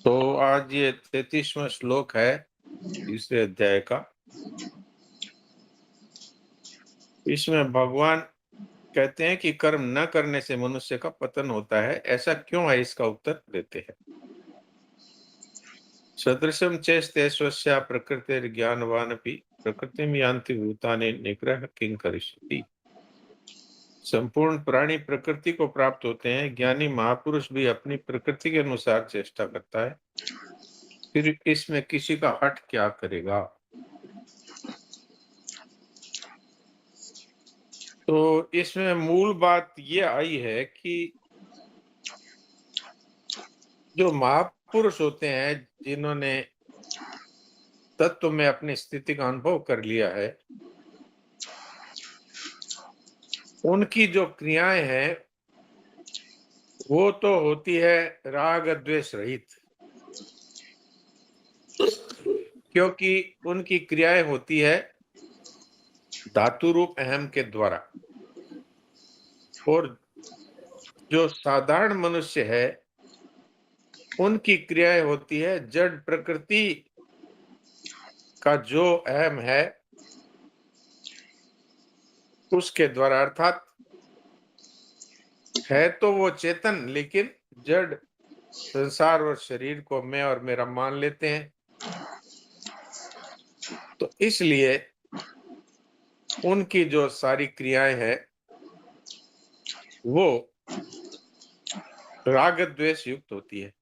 तो आज ये 33वां श्लोक है तीसरे अध्याय का। इसमें भगवान कहते हैं कि कर्म न करने से मनुष्य का पतन होता है। ऐसा क्यों है, इसका उत्तर देते हैं। सदृशम चेष्टे स्वस्या प्रकृतिर्ज्ञानवानपि प्रकृतिम यान्ति भूतानि निग्रह किं करिष्यति। संपूर्ण प्राणी प्रकृति को प्राप्त होते हैं। ज्ञानी महापुरुष भी अपनी प्रकृति के अनुसार चेष्टा करता है। फिर इसमें किसी का हठ क्या करेगा। तो इसमें मूल बात ये आई है कि जो महापुरुष होते हैं, जिन्होंने तत्व में अपनी स्थिति का अनुभव कर लिया है, उनकी जो क्रियाएं हैं वो तो होती है राग द्वेष रहित, क्योंकि उनकी क्रियाएं होती है धातु रूप अहम के द्वारा। और जो साधारण मनुष्य है, उनकी क्रियाएं होती है जड़ प्रकृति का जो अहम है उसके द्वारा। अर्थात है तो वो चेतन, लेकिन जड़ संसार और शरीर को मैं और मेरा मान लेते हैं। तो इसलिए उनकी जो सारी क्रियाएं हैं वो राग द्वेष युक्त होती है,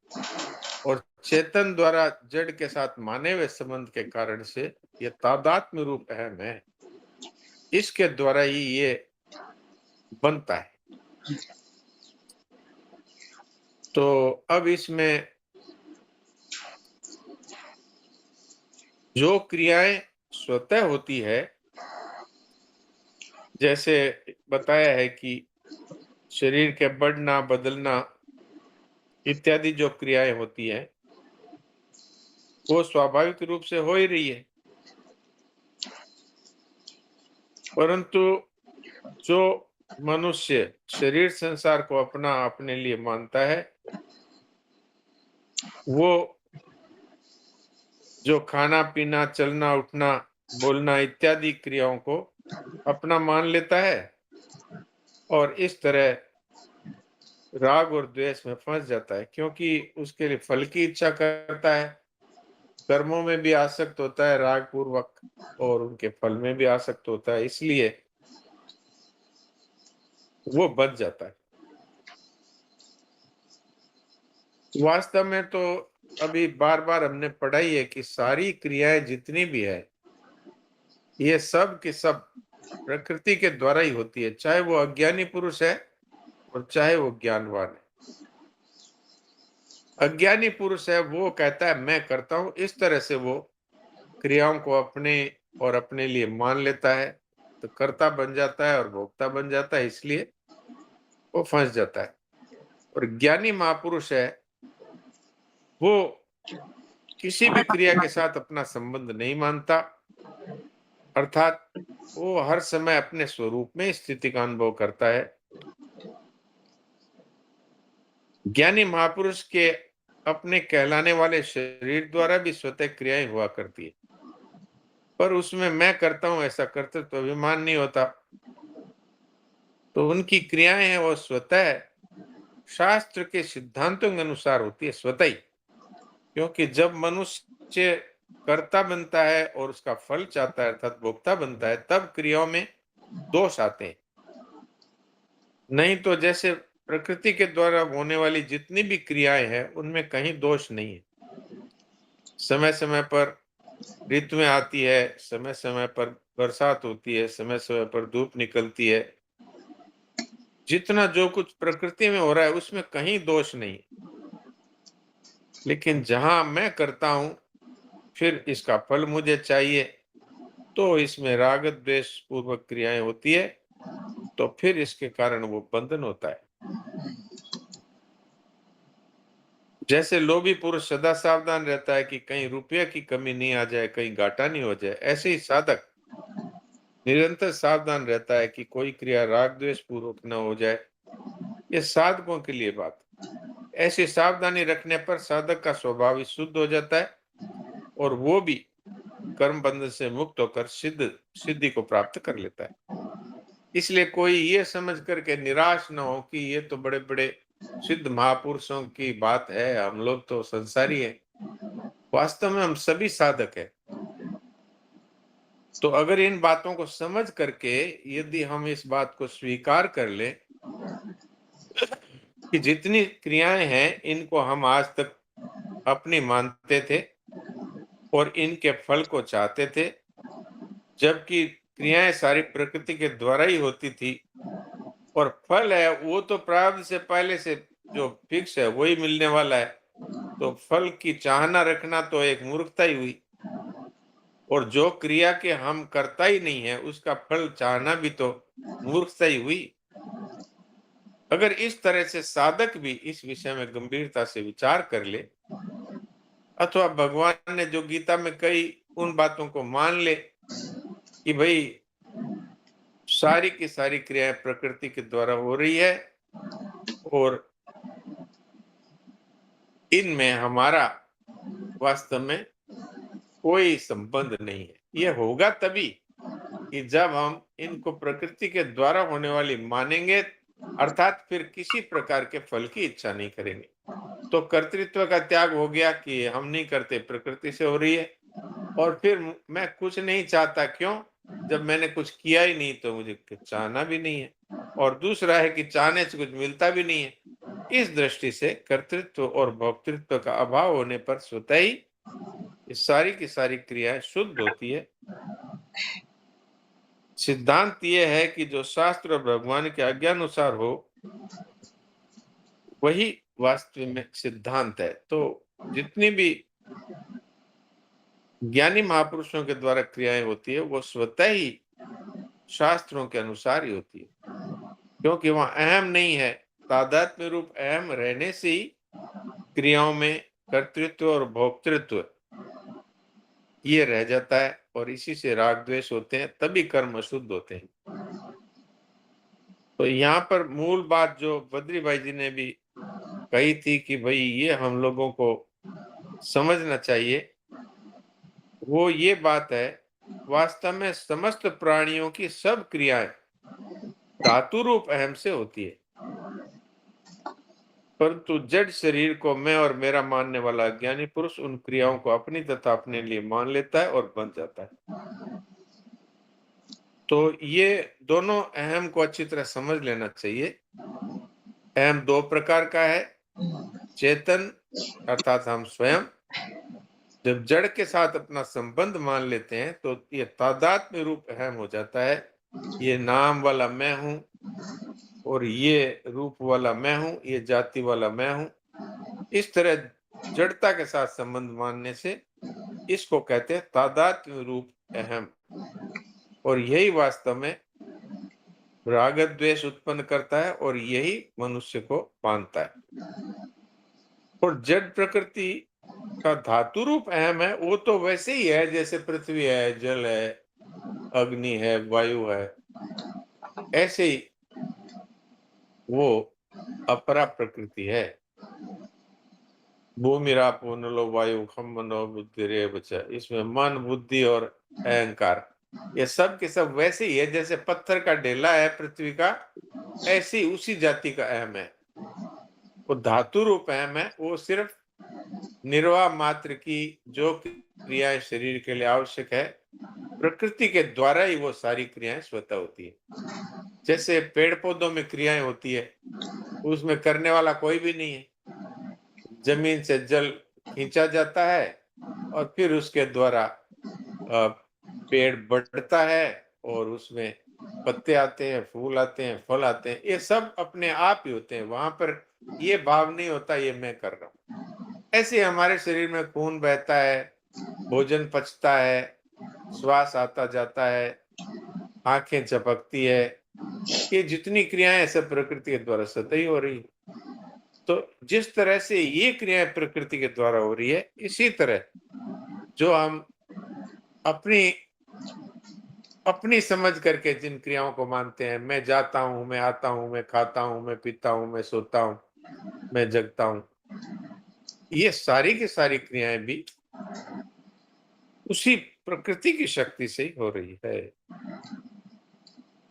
और चेतन द्वारा जड़ के साथ माने हुए संबंध के कारण से ये तादात्म्य रूप अहम है। इसके द्वारा ही ये बनता है। तो अब इसमें जो क्रियाएं स्वतः होती है, जैसे बताया है कि शरीर के बढ़ना बदलना इत्यादि जो क्रियाएं होती है वो स्वाभाविक रूप से हो ही रही है। परंतु जो मनुष्य शरीर संसार को अपना अपने लिए मानता है, वो जो खाना पीना चलना उठना बोलना इत्यादि क्रियाओं को अपना मान लेता है, और इस तरह राग और द्वेष में फंस जाता है, क्योंकि उसके लिए फल की इच्छा करता है। कर्मों में भी आसक्त होता है राग पूर्वक, और उनके फल में भी आसक्त होता है, इसलिए वो बच जाता है। वास्तव में तो अभी बार बार हमने पढ़ाई है कि सारी क्रियाएं जितनी भी है ये सब की सब प्रकृति के द्वारा ही होती है, चाहे वो अज्ञानी पुरुष है और चाहे वो ज्ञानवान है। अज्ञानी पुरुष है वो कहता है मैं करता हूं, इस तरह से वो क्रियाओं को अपने और अपने लिए मान लेता है, तो कर्ता बन जाता है और भोक्ता बन जाता है, इसलिए वो फंस जाता है। और ज्ञानी महापुरुष है वो किसी भी क्रिया के साथ अपना संबंध नहीं मानता, अर्थात वो हर समय अपने स्वरूप में स्थिति का अनुभव करता है। ज्ञानी महापुरुष के अपने कहलाने वाले शरीर द्वारा भी स्वतः क्रियाएं हुआ करती है, पर उसमें मैं करता हूं ऐसा कर्तृत्व तो अभिमान नहीं होता। तो उनकी क्रियाएं हैं वो स्वतः शास्त्र के सिद्धांतों के अनुसार होती है, स्वतः ही। क्योंकि जब मनुष्य कर्ता बनता है और उसका फल चाहता है अर्थात भोक्ता बनता है, तब क्रियाओं में दोष आते हैं। नहीं तो जैसे प्रकृति के द्वारा होने वाली जितनी भी क्रियाएं हैं उनमें कहीं दोष नहीं है। समय समय पर ऋतुएं आती है, समय समय पर बरसात होती है, समय समय पर धूप निकलती है। जितना जो कुछ प्रकृति में हो रहा है उसमें कहीं दोष नहीं। लेकिन जहां मैं करता हूं फिर इसका फल मुझे चाहिए, तो इसमें राग द्वेष पूर्वक क्रियाएं होती है, तो फिर इसके कारण वो बंधन होता है। जैसे लोभी पुरुष सदा सावधान रहता है कि कहीं रुपये की कमी नहीं आ जाए, कहीं घाटा नहीं हो जाए, ऐसे ही साधक निरंतर सावधान रहता है कि कोई क्रिया राग द्वेष पूर्वक न हो जाए। ये साधकों के लिए बात। ऐसी सावधानी रखने पर साधक का स्वभाव ही शुद्ध हो जाता है और वो भी कर्म बंधन से मुक्त होकर सिद्धि को प्राप्त कर लेता है। इसलिए कोई ये समझ करके निराश ना हो कि ये तो बड़े बड़े सिद्ध महापुरुषों की बात है, हम लोग तो संसारी हैं। वास्तव में हम सभी साधक हैं। तो अगर इन बातों को समझ करके यदि हम इस बात को स्वीकार कर लें कि जितनी क्रियाएं हैं इनको हम आज तक अपनी मानते थे और इनके फल को चाहते थे, जबकि क्रियाएं सारी प्रकृति के द्वारा ही होती थी और फल है वो तो प्रारब्ध से पहले से जो फिक्स है वही मिलने वाला है। तो फल की चाहना रखना तो एक मूर्खता ही हुई और जो क्रिया के हम करता ही नहीं है उसका फल चाहना भी तो मूर्खता ही हुई। अगर इस तरह से साधक भी इस विषय में गंभीरता से विचार कर ले अथवा भगवान ने जो गीता में कही उन बातों को मान ले कि भाई सारी की सारी क्रियाएं प्रकृति के द्वारा हो रही है और इनमें हमारा वास्तव में कोई संबंध नहीं है। ये होगा तभी कि जब हम इनको प्रकृति के द्वारा होने वाली मानेंगे, अर्थात फिर किसी प्रकार के फल की इच्छा नहीं करेंगे। तो कर्तृत्व का त्याग हो गया कि हम नहीं करते, प्रकृति से हो रही है और फिर मैं कुछ नहीं चाहता, क्यों? जब मैंने कुछ किया ही नहीं तो मुझे चाहना भी नहीं है और दूसरा है कि चाहने से कुछ मिलता भी नहीं है। इस दृष्टि से कर्तृत्व और भोक्तृत्व का अभाव होने पर स्वतः ही ये सारी की सारी क्रियाएं शुद्ध होती है। सिद्धांत ये है कि जो शास्त्र और भगवान के आज्ञानुसार हो वही वास्तव में सिद्धांत है। तो जितनी भी ज्ञानी महापुरुषों के द्वारा क्रियाएं होती है वो स्वतः ही शास्त्रों के अनुसार ही होती है, क्योंकि वहां अहम नहीं है। तादात्म्य रूप अहम रहने से ही क्रियाओं में कर्तृत्व और भोक्तृत्व ये रह जाता है और इसी से राग द्वेष होते हैं, तभी कर्म अशुद्ध होते हैं। तो यहाँ पर मूल बात जो बद्री भाई जी ने भी कही थी कि भाई ये हम लोगों को समझना चाहिए, वो ये बात है वास्तव में समस्त प्राणियों की सब क्रियाएं धातु रूप अहम से होती है, परंतु जड़ शरीर को मैं और मेरा मानने वाला अज्ञानी पुरुष उन क्रियाओं को अपनी तथा अपने लिए मान लेता है और बन जाता है। तो ये दोनों अहम को अच्छी तरह समझ लेना चाहिए। अहम दो प्रकार का है, चेतन अर्थात हम स्वयं जब जड़ के साथ अपना संबंध मान लेते हैं तो ये तादात्म्य रूप अहम हो जाता है। ये नाम वाला मैं हूं और ये रूप वाला मैं हूं, ये जाति वाला मैं हूं। इस तरह जड़ता के साथ संबंध मानने से इसको कहते हैं तादात्म्य रूप अहम और यही वास्तव में राग द्वेष उत्पन्न करता है और यही मनुष्य को बांधता है। और जड़ प्रकृति का धातु रूप अहम है वो तो वैसे ही है जैसे पृथ्वी है, जल है, अग्नि है, वायु है, ऐसे ही वो अपरा प्रकृति है। भूमिरापो नलो वायु खम मनो बुद्धि रे बचा, इसमें मन बुद्धि और अहंकार ये सब के सब वैसे ही है जैसे पत्थर का ढेला है पृथ्वी का, ऐसे ही उसी जाति का अहम है। वो धातु रूप अहम है, वो सिर्फ निर्वाह मात्र की जो क्रियाएं शरीर के लिए आवश्यक है प्रकृति के द्वारा ही वो सारी क्रियाएं स्वतः होती है। जैसे पेड़ पौधों में क्रियाएं होती है उसमें करने वाला कोई भी नहीं है, जमीन से जल खींचा जाता है और फिर उसके द्वारा पेड़ बढ़ता है और उसमें पत्ते आते हैं, फूल आते हैं, फल आते हैं, ये सब अपने आप ही होते हैं। वहां पर ये भाव नहीं होता ये मैं कर रहा हूं। ऐसे हमारे शरीर में खून बहता है, भोजन पचता है, श्वास आता जाता है, आंखें झपकती है, ये जितनी क्रियाएं सब प्रकृति के द्वारा स्वतः ही हो रही है। तो जिस तरह से ये क्रियाएं प्रकृति के द्वारा हो रही है, इसी तरह जो हम अपनी अपनी समझ करके जिन क्रियाओं को मानते हैं, मैं जाता हूं, मैं आता हूं, मैं खाता हूं, मैं पीता हूं, मैं सोता हूं, मैं जगता हूँ। ये सारी की सारी क्रियाएँ भी उसी प्रकृति की शक्ति से ही हो रही है।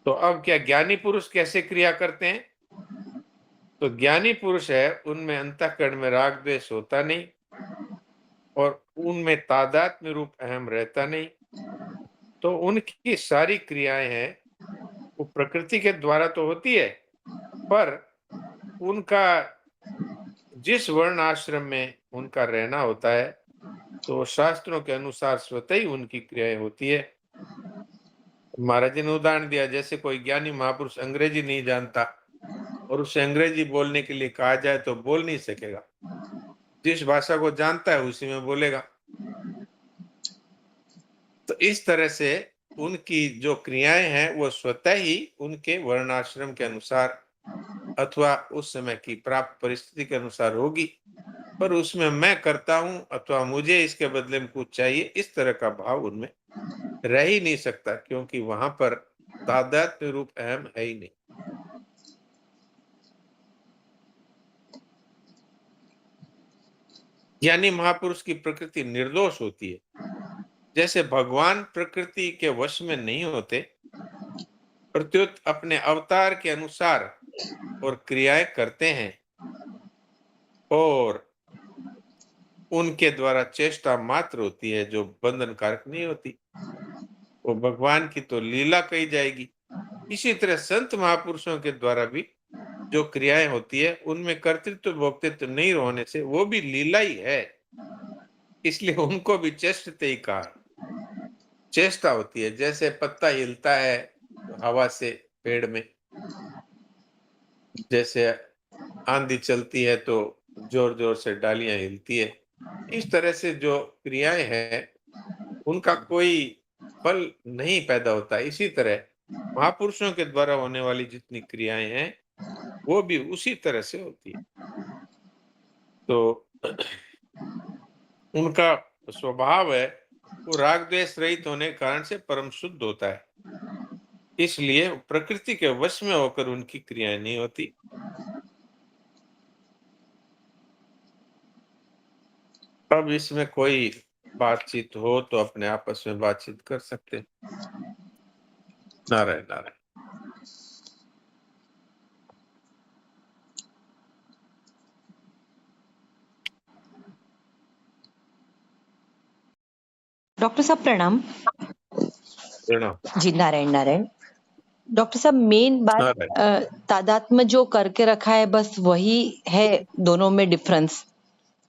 तो अब क्या ज्ञानी पुरुष कैसे क्रिया करते हैं? तो ज्ञानी पुरुष है, उनमें अंतःकरण में राग द्वेष होता नहीं और उनमें तादात्म्य रूप अहम रहता नहीं। तो उनकी सारी क्रियाएँ हैं, वो प्रकृति के द्वारा तो होती है, पर उनका जिस वर्ण आश्रम में उनका रहना होता है, तो शास्त्रों के अनुसार स्वतः ही उनकी क्रियाएँ होती है। महाराज जी ने उदाहरण दिया, जैसे कोई ज्ञानी महापुरुष अंग्रेजी नहीं जानता और उसे अंग्रेजी बोलने के लिए कहा जाए तो बोल नहीं सकेगा। जिस भाषा को जानता है उसी में बोलेगा। तो इस तरह से उनकी जो क्रियाएँ हैं वो स्वतः ही उनके वर्णाश्रम के अनुसार अथवा उस समय की प्राप्त परिस्थिति के अनुसार होगी। पर उसमें मैं करता हूँ अथवा मुझे इसके बदले में कुछ चाहिए, इस तरह का भाव उनमें रह ही नहीं सकता, क्योंकि वहाँ पर तादात्म्य रूप अहम है ही नहीं। यानी महापुरुष की प्रकृति निर्दोष होती है। जैसे भगवान प्रकृति के वश में नहीं होते, प्रत्युत अपने अवतार के अनुसार और क्रियाएं करते हैं और उनके द्वारा चेष्टा मात्र होती है जो बंधन कारक नहीं होती। वो भगवान की तो लीला कही जाएगी। इसी तरह संत महापुरुषों के द्वारा भी जो क्रियाएं होती है उनमें कर्तृत्व भोक्तृत्व नहीं होने से वो भी लीला ही है। इसलिए उनको भी चेष्टते ही कहा है। चेष्टा होती है, जैसे पत्ता हिलता है हवा से पेड़ में, जैसे आंधी चलती है तो जोर जोर से डालियां हिलती है। इस तरह से जो क्रियाएं हैं उनका कोई फल नहीं पैदा होता। इसी तरह महापुरुषों के द्वारा होने वाली जितनी क्रियाएं हैं वो भी उसी तरह से होती है। तो उनका स्वभाव है, वो राग द्वेष रहित होने के कारण से परम शुद्ध होता है। इसलिए प्रकृति के वश में होकर उनकी क्रियाएं नहीं होती। अब इसमें कोई बातचीत हो तो अपने आपस में बातचीत कर सकते हैं। नारायण नारायण। डॉक्टर साहब प्रणाम। प्रणाम। जी नारायण नारायण। डॉक्टर साहब मेन बात नारायण। तादात्म्य जो करके रखा है बस वही है, दोनों में डिफरेंस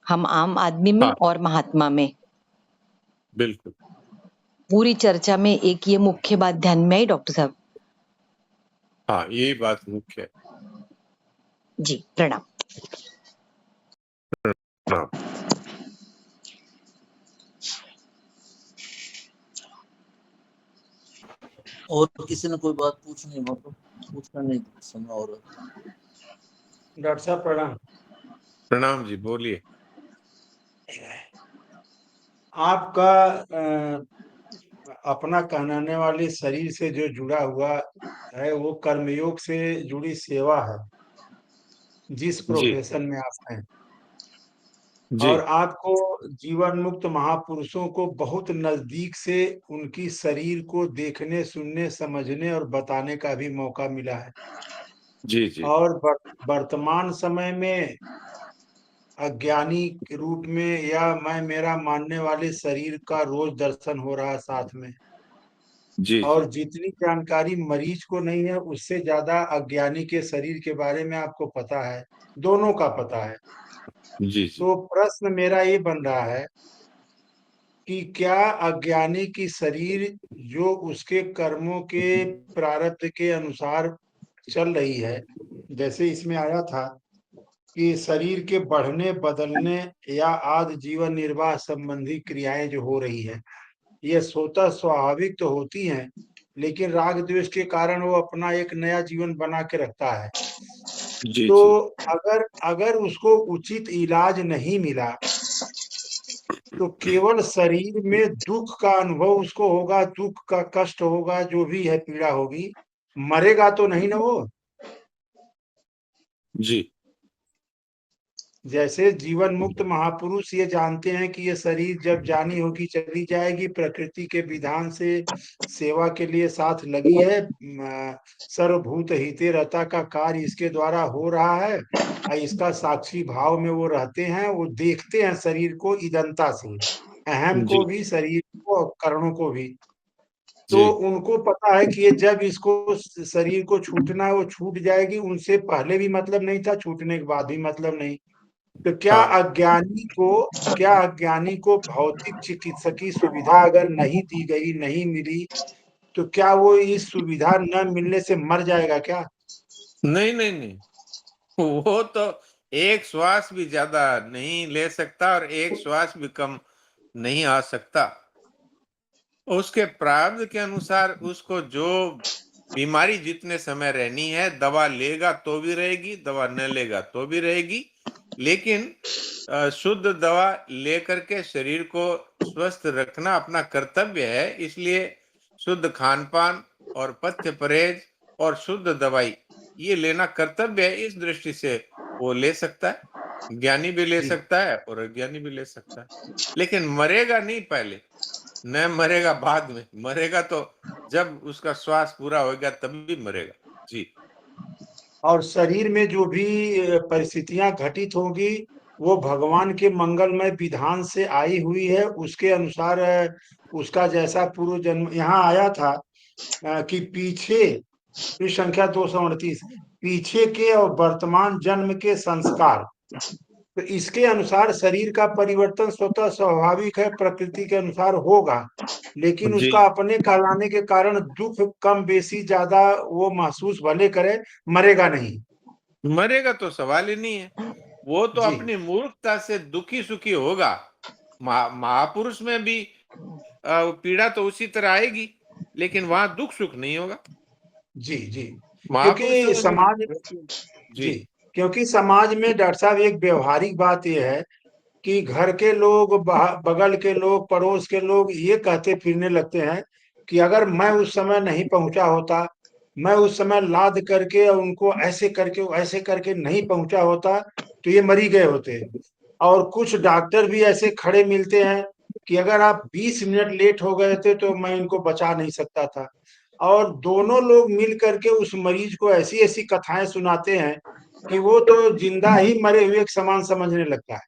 हम आम आदमी में हाँ और महात्मा में। बिल्कुल। पूरी चर्चा में एक ये मुख्य बात ध्यान में आई डॉक्टर साहब। हाँ यही बात मुख्य है। जी प्रणाम। प्रणाम। और किसी ने कोई बात पूछनी हो तो पूछना, नहीं समय और। डॉक्टर साहब प्रणाम। प्रणाम जी, बोलिए। आपका अपना कहलाने वाले शरीर से जो जुड़ा हुआ है वो कर्मयोग से जुड़ी सेवा है, जिस जी प्रोफेशन में आप हैं। जी और आपको जीवन मुक्त महापुरुषों को बहुत नजदीक से उनकी शरीर को देखने, सुनने, समझने और बताने का भी मौका मिला है। जी जी और वर्तमान समय में अज्ञानी के रूप में या मैं मेरा मानने वाले शरीर का रोज दर्शन हो रहा है साथ में। जी और जी जितनी जानकारी मरीज को नहीं है उससे ज्यादा अज्ञानी के शरीर के बारे में आपको पता है, दोनों का पता है। जी जी तो प्रश्न मेरा ये बन रहा है कि क्या अज्ञानी की शरीर जो उसके कर्मों के प्रारब्ध के अनुसार चल रही है, जैसे इसमें आया था कि शरीर के बढ़ने, बदलने या आदि जीवन निर्वाह संबंधी क्रियाएं जो हो रही है, ये स्वतः स्वाभाविक तो होती हैं, लेकिन राग द्वेष के कारण वो अपना एक नया जीवन बना के रखता है। जी तो जी अगर अगर उसको उचित इलाज नहीं मिला तो केवल शरीर में दुख का अनुभव उसको होगा, दुख का कष्ट होगा, जो भी है पीड़ा होगी, मरेगा तो नहीं ना वो। जी जैसे जीवन मुक्त महापुरुष ये जानते हैं कि ये शरीर जब जानी होगी चली जाएगी, प्रकृति के विधान से सेवा के लिए साथ लगी है, सर्वभूत हिते रता का कार्य इसके द्वारा हो रहा है, और इसका साक्षी भाव में वो रहते हैं, वो देखते हैं शरीर को ईदंता से, अहम जी को भी, शरीर को और करणों को भी। तो जी उनको पता है कि ये जब इसको शरीर को छूटना है वो छूट जाएगी, उनसे पहले भी मतलब नहीं था, छूटने के बाद भी मतलब नहीं। तो हाँ क्या अज्ञानी को भौतिक चिकित्सकीय सुविधा अगर नहीं दी गई, नहीं मिली, तो क्या वो इस सुविधा न मिलने से मर जाएगा क्या? नहीं नहीं नहीं, वो तो एक श्वास भी ज्यादा नहीं ले सकता और एक श्वास भी कम नहीं आ सकता। उसके प्रारब्ध के अनुसार उसको जो बीमारी जितने समय रहनी है, दवा लेगा तो भी रहेगी, दवा न लेगा तो भी रहेगी। लेकिन शुद्ध दवा लेकर के शरीर को स्वस्थ रखना अपना कर्तव्य है। इसलिए शुद्ध खान पान और पथ्य परहेज और शुद्ध दवाई ये लेना कर्तव्य है। इस दृष्टि से वो ले सकता है, ज्ञानी भी ले जी सकता है और अज्ञानी भी ले सकता है, लेकिन मरेगा नहीं पहले, न मरेगा बाद में। मरेगा तो जब उसका श्वास पूरा होगा तभी मरेगा। जी और शरीर में जो भी परिस्थितियां घटित होंगी, वो भगवान के मंगलमय विधान से आई हुई है, उसके अनुसार उसका जैसा पूर्व जन्म यहाँ आया था, कि पीछे, पृष्ठ संख्या 238, पीछे के और वर्तमान जन्म के संस्कार, तो इसके अनुसार शरीर का परिवर्तन स्वतः स्वाभाविक है, प्रकृति के अनुसार होगा, लेकिन जी, उसका अपने कहलाने के कारण दुख कम बेसी ज्यादा वो महसूस भले करे, मरेगा नहीं। मरेगा तो सवाल ही नहीं है। वो तो जी अपनी मूर्खता से दुखी सुखी होगा। महापुरुष में भी पीड़ा तो उसी तरह आएगी, लेकिन वहां दुख सुख नहीं होगा। जी जी। महापुरुषों क्योंकि में समाज, भी। जी जी, क्योंकि समाज में डॉक्टर साहब एक व्यवहारिक बात यह है कि घर के लोग, बगल के लोग, पड़ोस के लोग ये कहते फिरने लगते हैं कि अगर मैं उस समय नहीं पहुंचा होता, मैं उस समय लाद करके और उनको ऐसे करके नहीं पहुंचा होता, तो ये मरी गए होते। और कुछ डॉक्टर भी ऐसे खड़े मिलते हैं कि अगर आप 20 मिनट लेट हो गए थे तो मैं इनको बचा नहीं सकता था। और दोनों लोग मिल करके उस मरीज को ऐसी ऐसी कथाएं सुनाते हैं कि वो तो जिंदा ही मरे हुए के समान समझने लगता है।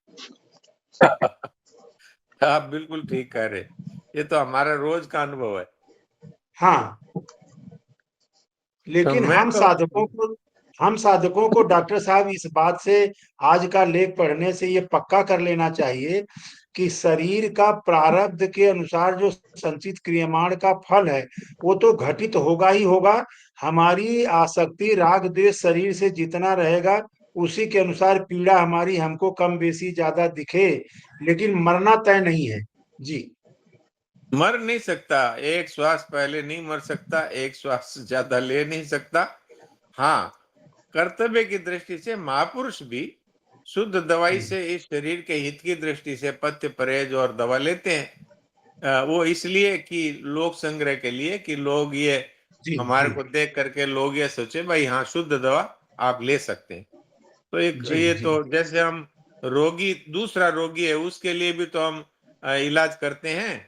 आप बिल्कुल ठीक कह रहे। ये तो हमारा रोज का अनुभव है। हाँ, तो लेकिन मैं तो हम साधकों को डॉक्टर साहब इस बात से, आज का लेख पढ़ने से ये पक्का कर लेना चाहिए कि शरीर का प्रारब्ध के अनुसार जो संचित क्रियमाण का फल है, वो तो घटित होगा ही होगा। हमारी आसक्ति राग द्वेष शरीर से जितना रहेगा, उसी के अनुसार पीड़ा हमारी हमको कम बेसी ज्यादा दिखे, लेकिन मरना तय नहीं है। जी मर नहीं सकता, एक श्वास पहले नहीं मर सकता, एक श्वास ज्यादा ले नहीं सकता। हाँ, कर्तव्य की दृष्टि से महापुरुष भी शुद्ध दवाई जी से इस शरीर के हित की दृष्टि से पथ्य परहेज और दवा लेते हैं। वो इसलिए कि लोक संग्रह के लिए, कि लोग ये जी हमारे जी को देख करके लोग ये सोचे भाई हाँ शुद्ध दवा आप ले सकते हैं। तो एक जी ये जी तो जैसे हम रोगी, दूसरा रोगी है उसके लिए भी तो हम इलाज करते हैं,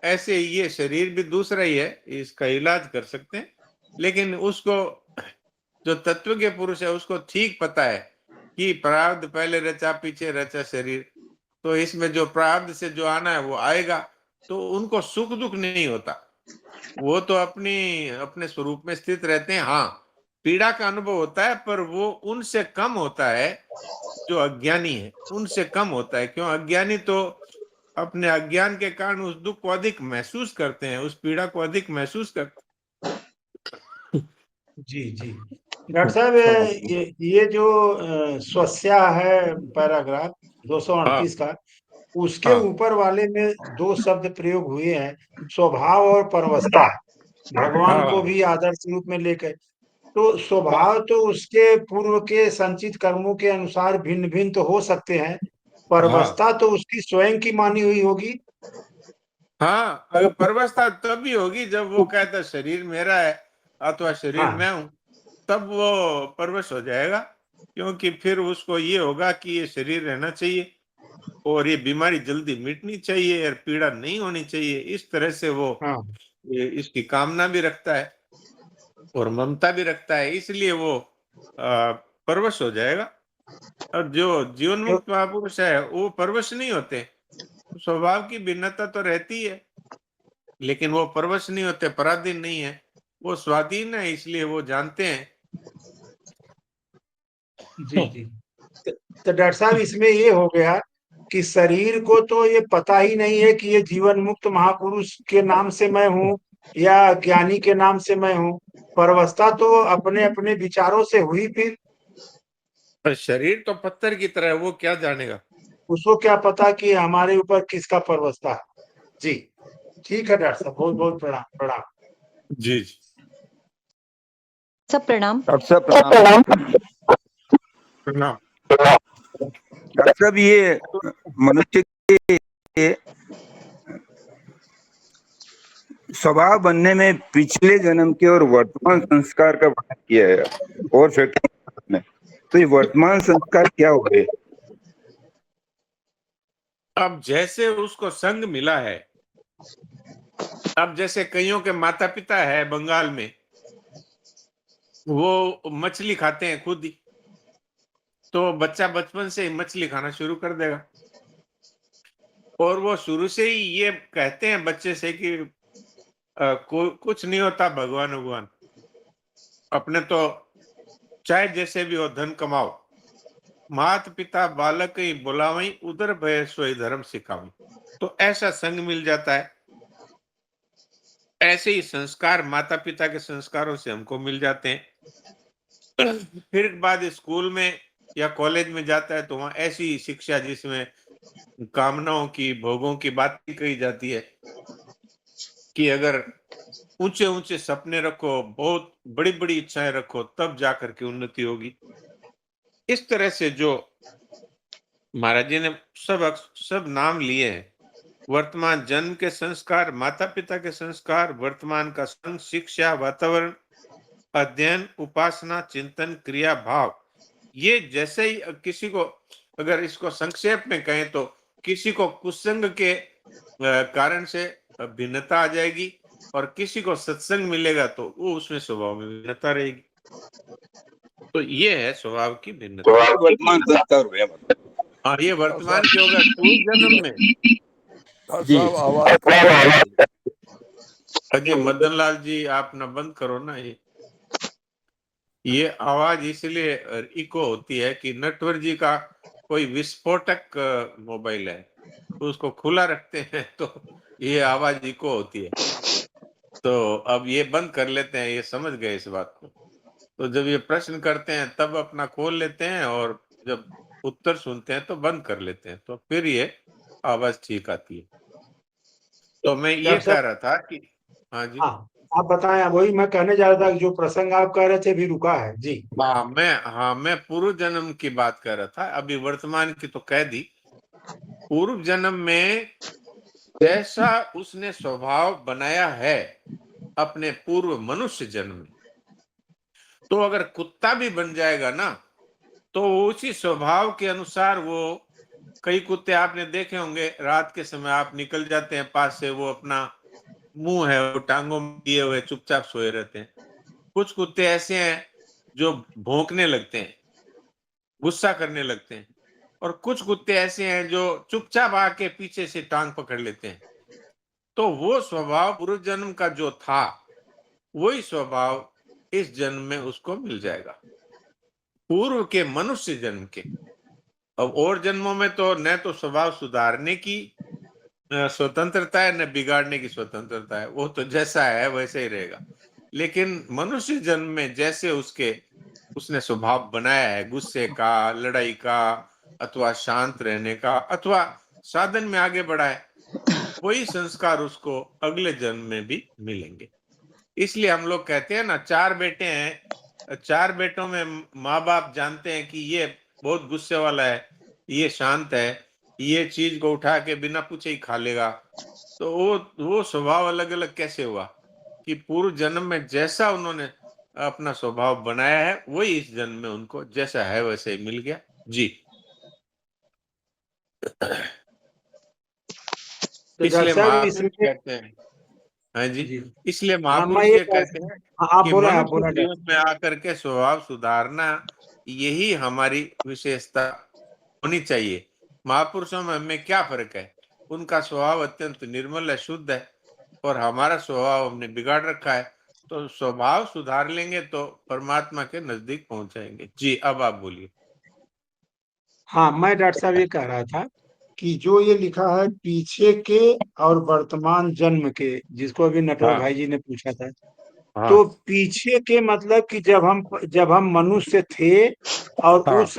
ऐसे ये शरीर भी दूसरा ही है, इसका इलाज कर सकते हैं। लेकिन उसको, जो तत्व के पुरुष है उसको ठीक पता है कि प्रारब्ध पहले रचा पीछे रचा शरीर, तो इसमें जो प्रारब्ध से जो आना है वो आएगा। तो उनको सुख दुख नहीं होता, वो तो अपनी अपने स्वरूप में स्थित रहते हैं। हाँ, पीड़ा का अनुभव होता है पर वो उनसे कम होता है, जो अज्ञानी है उनसे कम होता है। क्यों? अज्ञानी तो अपने अज्ञान के कारण उस दुख को अधिक महसूस करते हैं, उस पीड़ा को अधिक महसूस करते जी जी। डॉक्टर साहब, क्षमा ये जो स्वस्या है पैराग्राफ हाँ 238 का, उसके हाँ ऊपर वाले में दो शब्द प्रयोग हुए हैं, स्वभाव और परवस्था, भगवान को हाँ भी आदर्श रूप में लेकर। तो स्वभाव तो उसके पूर्व के संचित कर्मों के अनुसार भिन्न भिन्न तो हो सकते हैं, हाँ परवस्था तो उसकी स्वयं की मानी हुई होगी। हाँ, अगर परवस्था तभी होगी जब वो कहता शरीर मेरा है अथवा शरीर हाँ मैं हूं, तब वो परवश हो जाएगा। क्योंकि फिर उसको ये होगा कि ये शरीर रहना चाहिए और ये बीमारी जल्दी मिटनी चाहिए और पीड़ा नहीं होनी चाहिए। इस तरह से वो हाँ इसकी कामना भी रखता है और ममता भी रखता है, इसलिए वो परवश हो जाएगा। और जो जीवन तो मुक्त महापुरुष है वो परवश नहीं होते, स्वभाव की भिन्नता तो रहती है, लेकिन वो परवश नहीं होते, पराधीन नहीं है, वो स्वाधीन है, इसलिए वो जानते हैं। जी जी। तो डॉक्टर साहब इसमें ये हो गया कि शरीर को तो ये पता ही नहीं है कि ये जीवन मुक्त महापुरुष के नाम से मैं हूँ या ज्ञानी के नाम से मैं हूँ। परवस्था तो अपने अपने विचारों से हुई, फिर पर शरीर तो पत्थर की तरह है, वो क्या जानेगा। उसको क्या पता कि हमारे ऊपर किसका परवस्था है। जी ठीक है डॉक्टर साहब, बहुत बहुत प्रणाम प्रणाम। जी जी सब प्रणाम। डॉक्टर साहब प्रणाम। प्रणाम। डॉक्टर साहब ये मनुष्य के स्वभाव बनने में पिछले जन्म के और वर्तमान संस्कार का वर्णन किया है और फिर में तो ये वर्तमान संस्कार क्या हुए? अब जैसे उसको संग मिला है, अब जैसे कईयों के माता पिता है बंगाल में, वो मछली खाते हैं खुद ही, तो बच्चा बचपन से ही मछली खाना शुरू कर देगा और वो शुरू से ही ये कहते हैं बच्चे से कि कुछ नहीं होता, भगवान भगवान, अपने तो चाहे जैसे भी हो धन कमाओ, मात पिता बालक ही बुलावई, उधर भय सोई धर्म सिखावई। तो ऐसा संग मिल जाता है। ऐसे ही संस्कार माता पिता के संस्कारों से हमको मिल जाते हैं। फिर बाद स्कूल में या कॉलेज में जाता है तो वहां ऐसी शिक्षा जिसमें कामनाओं की, भोगों की बात कही जाती है कि अगर ऊंचे ऊंचे सपने रखो, बहुत बड़ी बड़ी इच्छाएं रखो, तब जाकर के उन्नति होगी। इस तरह से जो महाराज जी ने सब नाम लिए हैं, वर्तमान जन्म के संस्कार, माता पिता के संस्कार, वर्तमान का संग, शिक्षा, वातावरण, अध्ययन, उपासना, चिंतन, क्रिया, भाव, ये जैसे ही किसी को, अगर इसको संक्षेप में कहें तो किसी को कुसंग के कारण से भिन्नता आ जाएगी और किसी को सत्संग मिलेगा तो वो उसमें स्वभाव में भिन्नता रहेगी। तो ये है स्वभाव की भिन्नता। वर्तमान संस्कार हुए मतलब। हाँ, ये वर्तमान के होगा पूर्व जन्म में। जी अजय मदन लाल जी, आप न बंद करो ना, ये आवाज इसलिए इको होती है कि नटवर जी का कोई विस्फोटक मोबाइल है, तो उसको खुला रखते हैं तो ये आवाज इको होती है। तो अब ये बंद कर लेते हैं, ये समझ गए इस बात को। तो जब ये प्रश्न करते हैं तब अपना खोल लेते हैं और जब उत्तर सुनते हैं तो बंद कर लेते हैं, तो फिर ये आवाज ठीक आती है। तो मैं ये डॉक्टर कह साहब, रहा था कि हाँ जी। हाँ आप बताएं, वही मैं कहने जा रहा था कि जो प्रसंग आप कह रहे थे भी रुका है। जी मैं पूर्व जन्म की बात कर रहा था, अभी वर्तमान की तो कह दी। पूर्व जन्म में जैसा उसने स्वभाव बनाया है अपने पूर्व मनुष्य जन्म में, तो अगर कुत्ता भी बन जाएगा ना तो उसी स्वभाव के अनुसार वो, कई कुत्ते आपने देखे होंगे, रात के समय आप निकल जाते हैं पास से, वो अपना मुंह है वो टांगों में दिए हुए चुपचाप सोए रहते हैं। कुछ कुत्ते ऐसे हैं जो भौंकने लगते हैं, गुस्सा करने लगते हैं, और कुछ कुत्ते ऐसे हैं जो चुपचाप आके पीछे से टांग पकड़ लेते हैं। तो वो स्वभाव पूर्व जन्म का जो था, वही स्वभाव इस जन्म में उसको मिल जाएगा, पूर्व के मनुष्य जन्म के। अब और जन्मों में तो न तो स्वभाव सुधारने की स्वतंत्रता है, न बिगाड़ने की स्वतंत्रता है, वो तो जैसा है वैसे ही रहेगा। लेकिन मनुष्य जन्म में जैसे उसने स्वभाव बनाया है, गुस्से का, लड़ाई का, अथवा शांत रहने का, अथवा साधन में आगे बढ़ा है, वही संस्कार उसको अगले जन्म में भी मिलेंगे। इसलिए हम लोग कहते हैं ना, 4 बेटे हैं, 4 बेटों में माँ बाप जानते हैं कि ये बहुत गुस्से वाला है, ये शांत है, ये चीज को उठा के बिना पूछे ही खा लेगा। तो वो स्वभाव अलग अलग कैसे हुआ कि पूर्व जन्म में जैसा उन्होंने अपना स्वभाव बनाया है, वही इस जन्म में उनको जैसा है वैसे ही मिल गया। जी। तो इसलिए डॉक्टर साहब महापुरुष इसमें कहते हैं, हाँ जी, जी इसलिए हाँ मैं महापुरुष ये ये कहते हैं हाँ, आप कि बोले आप मनुष्य बोले जीवन में आकर के स्वभाव सुधारना, यही हमारी विशेषता होनी चाहिए। महापुरुषों में हमें क्या फर्क है? उनका स्वभाव अत्यंत निर्मल है, शुद्ध है, और हमारा स्वभाव हमने बिगाड़ रखा है। तो स्वभाव सुधार लेंगे तो परमात्मा के नजदीक पहुंच जाएंगे। जी, अब आप बोलिए। हाँ मैं डॉक्टर साहब ये कह रहा था कि जो ये लिखा है पीछे के और वर्तमान जन्म के, जिसको अभी नटवर हाँ, भाई जी ने पूछा था, हाँ, तो पीछे के मतलब कि जब हम मनुष्य थे और हाँ, उस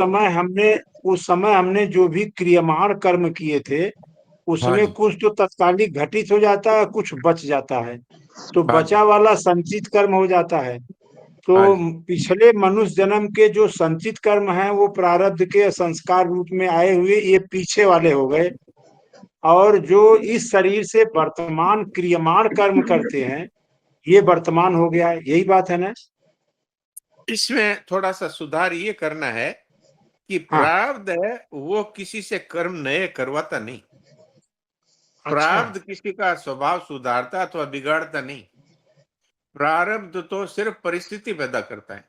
समय हमने जो भी क्रियमाण कर्म किए थे, हाँ उसमें जी, कुछ तो तत्कालिक घटित हो जाता है, कुछ बच जाता है। तो हाँ जी, बचा वाला संचित कर्म हो जाता है। तो हाँ जी, पिछले मनुष्य जन्म के जो संचित कर्म हैं वो प्रारब्ध के संस्कार रूप में आए हुए ये पीछे वाले हो गए। और जो इस शरीर से वर्तमान क्रियमाण कर्म करते हैं ये वर्तमान हो गया है, यही बात है ना? इसमें थोड़ा सा सुधार ये करना है कि हाँ। प्रारब्ध है वो किसी से कर्म नए करवाता नहीं। अच्छा। प्रारब्ध किसी का स्वभाव सुधारता अथवा बिगाड़ता नहीं। प्रारब्ध तो सिर्फ परिस्थिति पैदा करता है,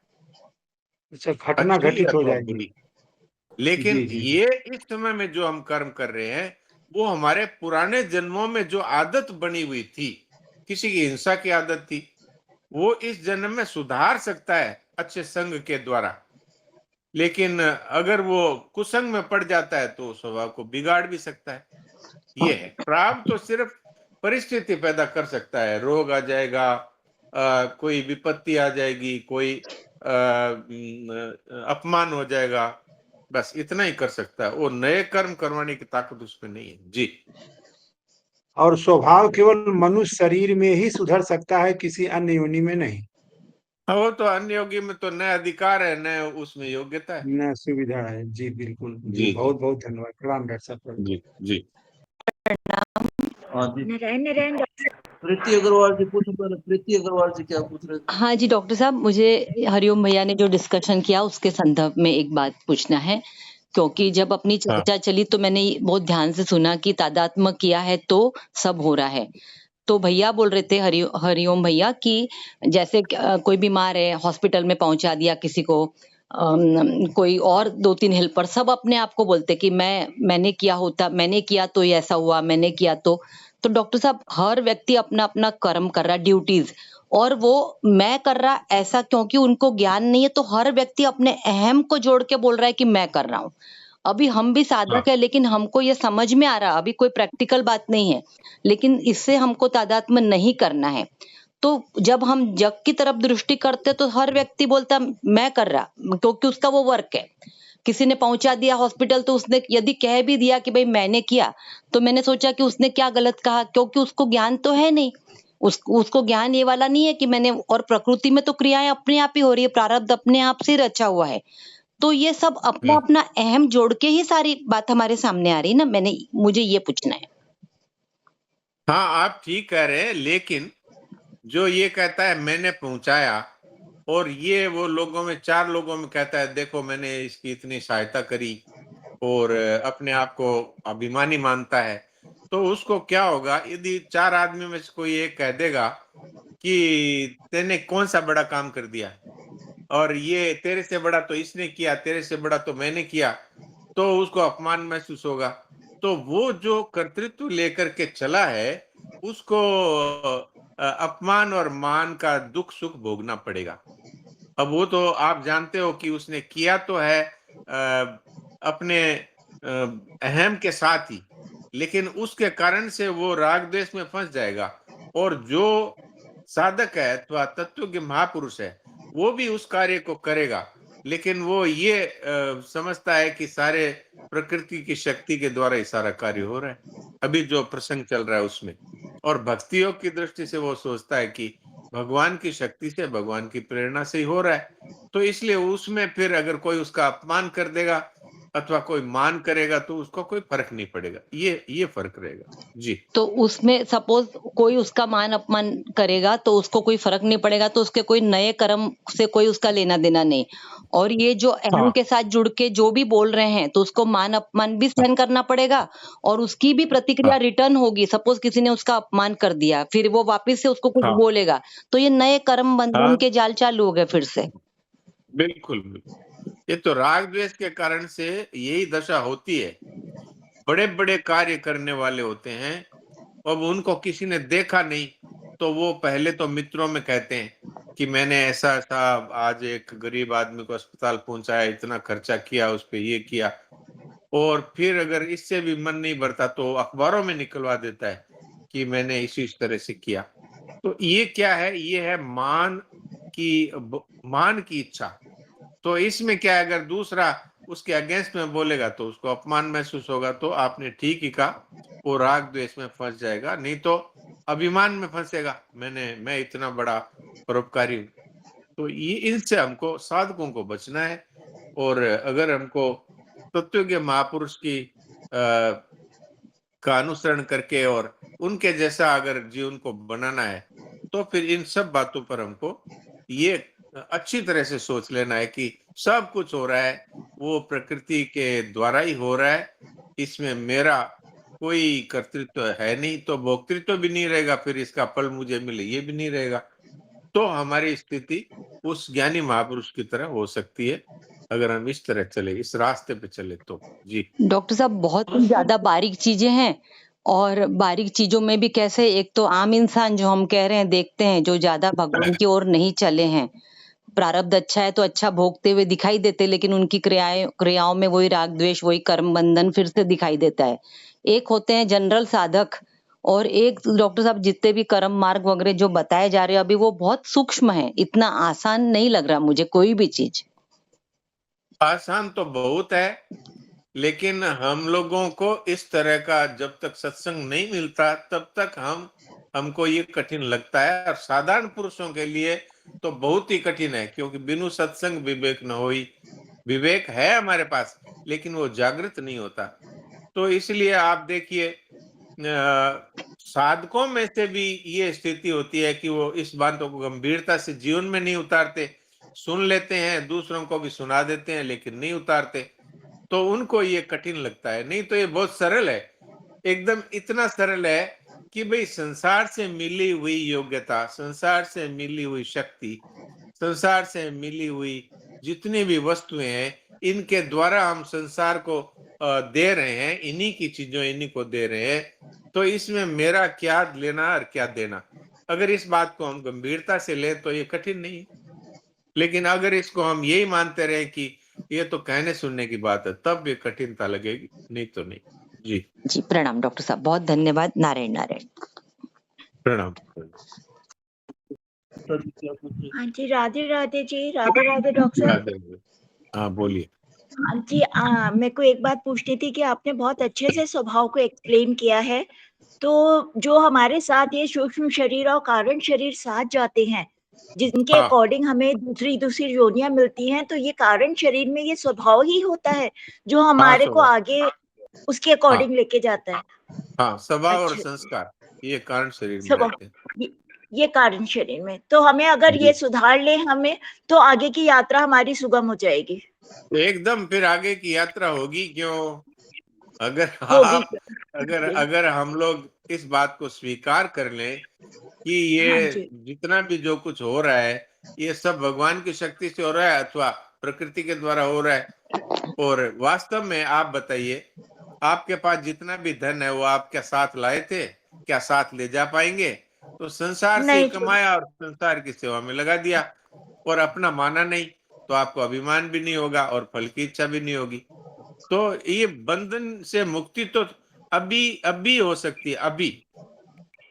अच्छा, घटना अच्छी घटित हो अथवा जाएगी। बुरी। लेकिन जी जी जी। ये इस समय में जो हम कर्म कर रहे हैं, वो हमारे पुराने जन्मों में जो आदत बनी हुई थी, किसी की हिंसा की आदत थी, वो इस जन्म में सुधार सकता है अच्छे संग के द्वारा। लेकिन अगर वो कुसंग में पड़ जाता है तो स्वभाव को बिगाड़ भी सकता है। ये है, प्रारब्ध तो सिर्फ परिस्थिति पैदा कर सकता है। रोग आ जाएगा, कोई विपत्ति आ जाएगी, कोई अपमान हो जाएगा, बस इतना ही कर सकता है। वो नए कर्म करवाने की ताकत उसमें नहीं है। जी। और स्वभाव केवल मनुष्य शरीर में ही सुधर सकता है, किसी अन्य योनि में नहीं। हाँ, वो तो अन्य योगी में तो नया अधिकार है, नया उसमें योग्यता है। न सुविधा है जी, बिल्कुल जी, जी, जी, बहुत बहुत धन्यवाद, प्रणाम डॉक्टर साहब, प्रणाम। जी, जी। हाँ जी, नारायण नारायण। प्रीति अग्रवाल जी पूछो पहले। प्रीति अग्रवाल जी क्या पूछ रहे थे? हाँ जी डॉक्टर साहब, मुझे हरिओम भैया ने जो डिस्कशन किया उसके संदर्भ में एक बात पूछना है, क्योंकि जब अपनी हाँ, चर्चा चली तो मैंने बहुत ध्यान से सुना कि तादात्म्य किया है तो सब हो रहा है। तो भैया बोल रहे थे, हरिओम भैया, कि जैसे कोई बीमार है, हॉस्पिटल में पहुंचा दिया किसी को, कोई और 2-3 हेल्पर सब अपने आप को बोलते कि मैंने किया होता, मैंने किया तो ये ऐसा हुआ, मैंने किया तो डॉक्टर साहब हर व्यक्ति अपना अपना कर्म कर रहा, ड्यूटीज, और वो मैं कर रहा ऐसा क्योंकि उनको ज्ञान नहीं है, तो हर व्यक्ति अपने अहम को जोड़ के बोल रहा है कि मैं कर रहा हूँ। अभी हम भी हाँ, साधक है, लेकिन हमको ये समझ में आ रहा, अभी कोई प्रैक्टिकल बात नहीं है, लेकिन इससे हमको तादात्म्य नहीं करना है। तो जब हम जग की तरफ दृष्टि करते तो हर व्यक्ति बोलता मैं कर रहा, क्योंकि उसका वो वर्क है। किसी ने पहुंचा दिया हॉस्पिटल तो उसने यदि कह भी दिया कि भाई मैंने किया, तो मैंने सोचा कि उसने क्या गलत कहा, क्योंकि उसको ज्ञान तो है नहीं। उसको ज्ञान ये वाला नहीं है कि मैंने, और प्रकृति में तो क्रियाएं अपने आप ही हो रही है, प्रारब्ध अपने आप से रचा हुआ है। तो ये सब अपना हम्म। अपना अहम जोड़ के ही सारी बात हमारे सामने आ रही है ना। मुझे ये पूछना है। हाँ, आप ठीक कह रहे हैं, लेकिन जो ये कहता है मैंने पहुंचाया, और ये वो लोगों में 4 लोगों में कहता है देखो मैंने इसकी इतनी सहायता करी, और अपने आप को अभिमानी मानता है, तो उसको क्या होगा यदि 4 आदमी में से कोई एक कह देगा कि तेने कौन सा बड़ा काम कर दिया, और ये तेरे से बड़ा तो इसने किया, तेरे से बड़ा तो मैंने किया, तो उसको अपमान महसूस होगा। तो वो जो कर्तृत्व लेकर के चला है, उसको अपमान और मान का दुख सुख भोगना पड़ेगा। अब वो तो आप जानते हो कि उसने किया तो है अपने अहम के साथ ही, लेकिन उसके कारण से वो राग द्वेष में फंस जाएगा। और जो साधक है अथवा तत्व के महापुरुष है, वो भी उस कार्य को करेगा, लेकिन वो ये समझता है कि सारे प्रकृति की शक्ति के द्वारा ही सारा कार्य हो रहा है, अभी जो प्रसंग चल रहा है उसमें। और भक्ति योग की दृष्टि से वो सोचता है कि भगवान की शक्ति से, भगवान की प्रेरणा से ही हो रहा है। तो इसलिए उसमें फिर अगर कोई उसका अपमान कर देगा, अथवा कोई मान करेगा तो उसको कोई फर्क नहीं पड़ेगा, ये फर्क रहेगा। जी। तो उसमें सपोज कोई उसका मान अपमान करेगा तो उसको कोई फर्क नहीं पड़ेगा, तो उसके कोई नए कर्म से कोई उसका लेना देना नहीं। और ये जो अहम हाँ। के साथ जुड़ के जो भी बोल रहे हैं तो उसको मान अपमान भी सहन करना पड़ेगा और उसकी भी प्रतिक्रिया हाँ। रिटर्न होगी। सपोज किसी ने उसका अपमान कर दिया, फिर वो वापस से उसको कुछ हाँ। बोलेगा, तो ये नए कर्म बंधन हाँ। के जाल चालू हो गए फिर से। बिल्कुल, बिल्कुल। ये तो राग द्वेष के कारण से यही दशा होती है। बड़े-बड़े कार्य करने वाले होते हैं, अब उनको किसी ने देखा नहीं, तो वो पहले तो मित्रों में कहते हैं कि मैंने ऐसा-ऐसा आज एक गरीब आदमी को अस्पताल पहुँचाया, इतना खर्चा किया, उस पे ये किया। और फिर अगर इससे भी मन नहीं भरता तो अखबारों में निकलवा देता है कि मैंने इस तरह से किया। तो ये क्या है? ये है मान की इच्छा। तो इसमें क्या है, अगर दूसरा उसके अगेंस्ट में बोलेगा तो उसको अपमान महसूस होगा, तो आपने ठीक ही कहा, वो राग द्वेष में फंस जाएगा, नहीं तो अभिमान में फंसेगा, मैं इतना बड़ा परोपकारी हूँ। तो ये इनसे हमको साधकों को बचना है। और अगर हमको तत्व के महापुरुष की का अनुसरण करके और उनके जैसा अगर जीवन को बनाना है, तो फिर इन सब बातों पर हमको ये अच्छी तरह से सोच लेना है कि सब कुछ हो रहा है, वो प्रकृति के द्वारा ही हो रहा है। इसमें मेरा कोई कर्तृत्व है नहीं, तो भोक्तृत्व भी नहीं रहेगा, फिर इसका फल मुझे मिले ये भी नहीं रहेगा। तो हमारी स्थिति उस ज्ञानी महापुरुष की तरह हो सकती है, अगर हम इस तरह चले, इस रास्ते पे चले तो। जी। डॉक्टर साहब बहुत ही ज्यादा बारीक चीजें हैं और बारीक चीजों में भी कैसे, एक तो आम इंसान जो हम कह रहे हैं देखते हैं जो ज्यादा भगवान की ओर नहीं चले हैं, प्रारब्ध अच्छा है तो अच्छा भोगते हुए दिखाई देते, लेकिन उनकी क्रियाओं में वही राग द्वेष वही कर्म बंधन फिर से दिखाई देता है। एक होते हैं जनरल साधक और एक डॉक्टर साहब जितने भी कर्म मार्ग वगैरह जो बताए जा रहे हैं अभी वो बहुत सूक्ष्म है, इतना आसान नहीं लग रहा मुझे कोई भी चीज। आसान तो बहुत है, लेकिन हम लोगों को इस तरह का जब तक सत्संग नहीं मिलता तब तक हमको ये कठिन लगता है। और साधारण पुरुषों के लिए तो बहुत ही कठिन है, क्योंकि बिनु सत्संग विवेक न होई। विवेक है हमारे पास, लेकिन वो जागृत नहीं होता। तो इसलिए आप देखिए, साधकों में से भी ये स्थिति होती है कि वो इस बातों को गंभीरता से जीवन में नहीं उतारते, सुन लेते हैं, दूसरों को भी सुना देते हैं, लेकिन नहीं उतारते। तो उनको ये कठिन लगता है, नहीं तो ये बहुत सरल है, एकदम इतना सरल है कि भाई संसार से मिली हुई योग्यता, संसार से मिली हुई शक्ति, संसार से मिली हुई जितनी भी वस्तुएं हैं, इनके द्वारा हम संसार को दे रहे हैं, इन्हीं की चीजों इन्हीं को दे रहे हैं। तो इसमें मेरा क्या लेना और क्या देना, अगर इस बात को हम गंभीरता से लें तो ये कठिन नहीं है। लेकिन अगर इसको हम यही मानते रहे कि ये तो कहने सुनने की बात है, तब ये कठिनता लगेगी, नहीं तो नहीं। जी। जी प्रणाम डॉक्टर साहब, बहुत धन्यवाद। नारायण नारायण। प्रणाम। हाँ जी, राधे राधे जी, राधे राधे डॉक्टर साहब। राधे। हाँ बोलिए। हाँ जी, मेरे को एक बात पूछनी थी कि आपने बहुत अच्छे से स्वभाव को एक्सप्लेन किया है। तो जो हमारे साथ ये सूक्ष्म शरीर और कारण शरीर साथ जाते हैं, जिनके हाँ। अकॉर्डिंग हमें दूसरी दूसरी योनियां मिलती हैं, तो ये कारण शरीर में ये स्वभाव ही होता है जो हाँ, हमारे को स्वभाव। आगे उसके हाँ, अकॉर्डिंग लेके जाता है। हाँ, स्वभाव और अच्छा, संस्कार ये कारण शरीर में स्वभाव रहते हैं। ये कारण शरीर में, तो हमें अगर जी। ये सुधार ले हमें, तो आगे की यात्रा हमारी सुगम हो जाएगी। एकदम, फिर आगे की यात्रा होगी क्यों? अगर होगी आप अगर अगर हम लोग इस बात को स्वीकार कर लें कि हाँ ये जी, जितना भी जो कुछ हो रहा है, ये सब भगवान की शक्ति से हो रहा है अथवा प्रकृति के द्वारा हो रहा है, और वास्तव में आप बताइए, आपके पास जितना भी धन है वो आप क्या साथ लाए थे? क्या साथ ले जा पाएंगे? तो संसार से ही नहीं छोड़ कमाया और संसार की सेवा में लगा दिया, और अपना माना नहीं, तो आपको अभिमान भी नहीं होगा और फल की इच्छा भी नहीं होगी। तो ये बंधन से मुक्ति तो अभी अभी हो सकती है, अभी।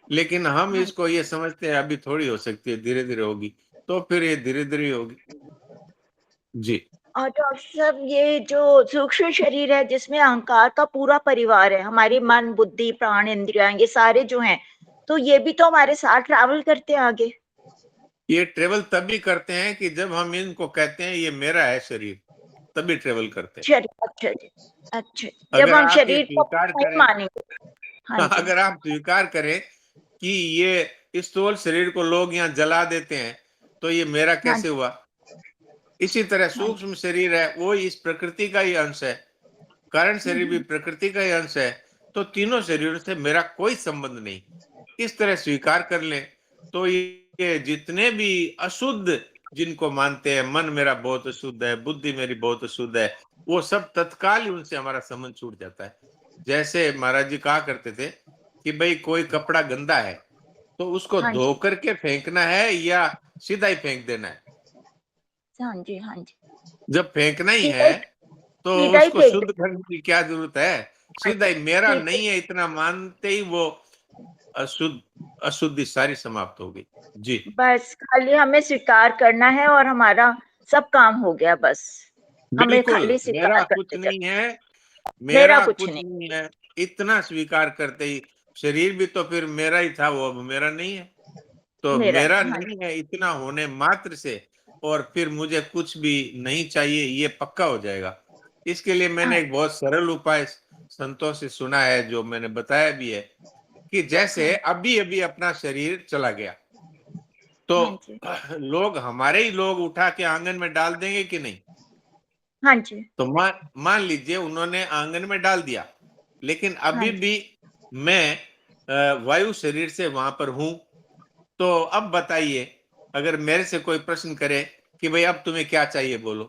लेकिन हम हाँ, इसको ये समझते हैं अभी थोड़ी हो सकती है, धीरे धीरे होगी, तो फिर ये धीरे धीरे होगी। जी। और डॉक्टर साहब ये जो सूक्ष्म शरीर है जिसमें अहंकार का पूरा परिवार है, हमारी मन बुद्धि प्राण इंद्रियां ये सारे जो हैं, तो ये भी तो हमारे साथ ट्रैवल करते हैं आगे। ये ट्रेवल तभी करते हैं कि जब हम इनको कहते हैं ये मेरा है शरीर, तभी ट्रेवल करते हैं। शरीर अच्छा जी, अच्छा। जब अगर हम आप ये शरीर को स्वीकार नहीं करें, मानेंगे। हाँ जी, अगर आप स्वीकार करें कि ये स्थूल शरीर को लोग यहाँ जला देते हैं, तो ये मेरा हाँ कैसे जी, हुआ? इसी तरह हाँ जी, सूक्ष्म शरीर है, वो इस प्रकृति का ही अंश है, कारण शरीर भी प्रकृति का ही अंश है, तो तीनों शरीरों से मेरा कोई संबंध नहीं। इस तरह स्वीकार कर लें, तो ये जितने भी अशुद्ध जिनको मानते हैं, मन मेरा बहुत अशुद्ध है, बुद्धि मेरी बहुत अशुद्ध है, वो सब तत्काल ही उनसे हमारा संबंध छूट जाता है। जैसे महाराज जी कहा करते थे कि भाई कोई कपड़ा गंदा है, तो उसको हाँ धो जी, करके फेंकना है या सीधा ही फेंक देना है? हाँ जी, हाँ जी। जब फेंकना ही सीधा है, ही तो सीधा ही उसको फेंक शुद्ध दे। करने की क्या जरूरत है? हाँ सीधा जी, ही मेरा सीधे नहीं है इतना मानते ही वो अशुद्ध अशुद्धि सारी समाप्त हो गई। जी, बस खाली हमें स्वीकार करना है और हमारा सब काम हो गया बस। हमें बिल्कुल, खाली मेरा स्वीकार कुछ करते नहीं चलना। है, मेरा मेरा कुछ कुछ नहीं। नहीं है, इतना स्वीकार करते ही शरीर भी तो फिर मेरा ही था, वो अब मेरा नहीं है। तो मेरा मेरा नहीं। हाँ जी, नहीं है इतना होने मात्र से और फिर मुझे कुछ भी नहीं चाहिए, ये पक्का हो जाएगा। इसके लिए मैंने हाँ, एक बहुत सरल उपाय संतों से सुना है, जो मैंने बताया भी है कि हाँ जैसे जी, अभी-अभी अपना शरीर चला गया, तो हाँ जी, लोग हमारे ही लोग उठा के आंगन में डाल देंगे कि नहीं? हाँ जी, तो मान मान लीजिए उन्होंने आंगन में डाल दिया, लेकिन हाँ अभी जी, भी मैं वायु शरीर से वहां पर हूं, तो अब बताइए, अगर मेरे से कोई प्रश्न करे कि भाई अब तुम्हें क्या चाहिए बोलो,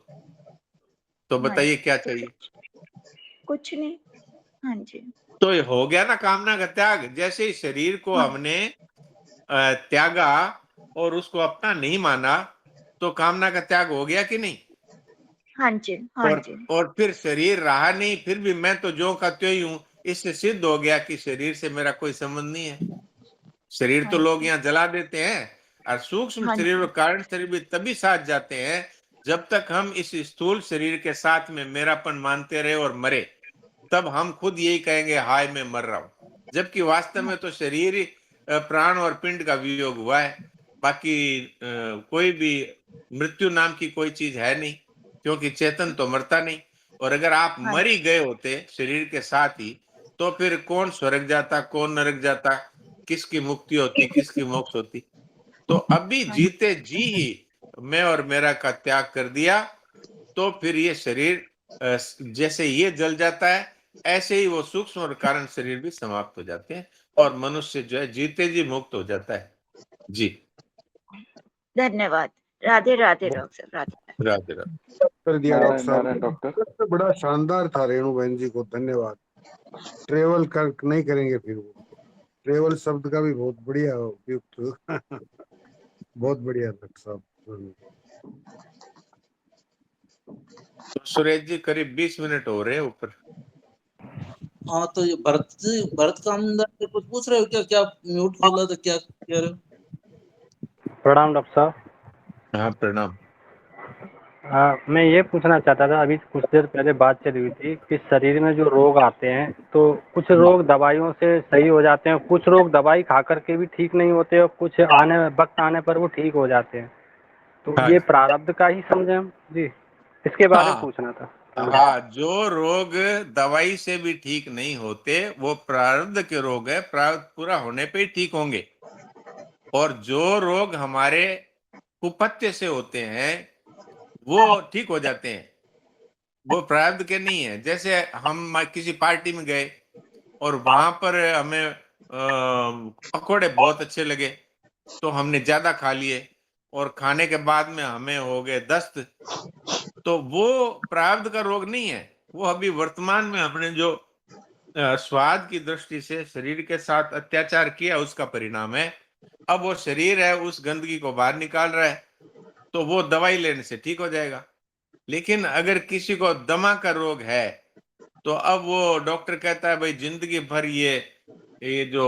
तो हाँ जी। बताइए क्या तो चाहिए? कुछ नहीं। हाँ जी, तो ये हो गया ना कामना का त्याग। जैसे ही शरीर को हाँ, हमने त्यागा और उसको अपना नहीं माना, तो कामना का त्याग हो गया कि नहीं? हाँ जी, हाँ और जी, और फिर शरीर रहा नहीं, फिर भी मैं तो ज्यों का त्यों ही हूं। इससे सिद्ध हो गया कि शरीर से मेरा कोई संबंध नहीं है। शरीर हाँ तो लोग जी, यहाँ जला देते हैं, और सूक्ष्म हाँ शरीर जी, और कारण शरीर भी तभी साथ जाते हैं जब तक हम इस स्थूल शरीर के साथ में मेरापन मानते रहे और मरे, तब हम खुद यही कहेंगे हाय मैं मर रहा हूं। जबकि वास्तव हाँ, में तो शरीर ही प्राण और पिंड का वियोग हुआ है। बाकी कोई भी मृत्यु नाम की कोई चीज है नहीं, क्योंकि चेतन तो मरता नहीं। और अगर आप हाँ, मर ही गए होते शरीर के साथ ही, तो फिर कौन स्वर्ग जाता, कौन नरक जाता, किसकी मुक्ति होती, किसकी मोक्ष होती? तो अभी हाँ, जीते जी ही मैं और मेरा का त्याग कर दिया, तो फिर ये शरीर जैसे ये जल जाता है, ऐसे ही वो सूक्ष्म और कारण शरीर भी समाप्त हो जाते हैं और मनुष्य जो है जीते जी मुक्त हो जाता है। जी, धन्यवाद। राधे राधे डॉक्टर साहब, राधे राधे। राधे राधे। कर दिया डॉक्टर नारायण साहब नारायण ने। डॉक्टर। सबसे बड़ा शानदार था रेणु बहन जी को धन्यवाद। ट्रेवल कर नहीं करेंगे फिर वो। ट्रेवल शब्द का भी बहुत बढ़िया उपयुक्त बहुत बढ़िया डॉक्टर साहब। तो सुरेश जी करीब 20 मिनट हो रहे हैं ऊपर। हाँ तो ये भरत कामदार से कुछ पूछ रहे हो क्या? क्या म्यूट खोला था, क्या कह रहे हो? प्रणाम डॉक्टर साहब। हाँ प्रणाम। मैं ये पूछना चाहता था, अभी कुछ देर पहले बात चली हुई थी कि शरीर में जो रोग आते हैं तो कुछ रोग दवाइयों से सही हो जाते हैं, कुछ रोग दवाई खा करके भी ठीक नहीं होते और कुछ वक्त आने पर वो ठीक हो जाते हैं। तो हाँ ये प्रारब्ध का ही समझे हम जी, इसके बारे में हाँ पूछना था। हाँ, जो रोग दवाई से भी ठीक नहीं होते वो प्रारब्ध के रोग है, प्रारब्ध पूरा होने पे ही ठीक होंगे। और जो रोग हमारे कुपथ्य से होते हैं वो ठीक हो जाते हैं, वो प्रारब्ध के नहीं है। जैसे हम किसी पार्टी में गए और वहां पर हमें पकोड़े बहुत अच्छे लगे, तो हमने ज्यादा खा लिए और खाने के बाद में हमें हो गए दस्त। तो वो प्रारब्ध का रोग नहीं है, वो अभी वर्तमान में हमने जो स्वाद की दृष्टि से शरीर के साथ अत्याचार किया उसका परिणाम है। अब वो शरीर है उस गंदगी को बाहर निकाल रहा है, तो वो दवाई लेने से ठीक हो जाएगा। लेकिन अगर किसी को दमा का रोग है, तो अब वो डॉक्टर कहता है भाई जिंदगी भर ये जो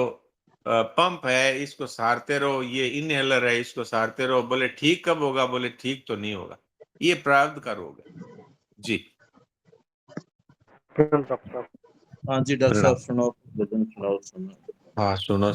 पंप है इसको सहारते रहो, ये इनहेलर है इसको सहारते रहो। बोले ठीक कब होगा? बोले ठीक तो नहीं होगा। ये प्रारब्ध का रोग है। जी डॉक्टर साहब। हाँ जी डॉक्टर साहब प्रणाम। सुनाओ, भजन सुनाओ। हाँ सुनो।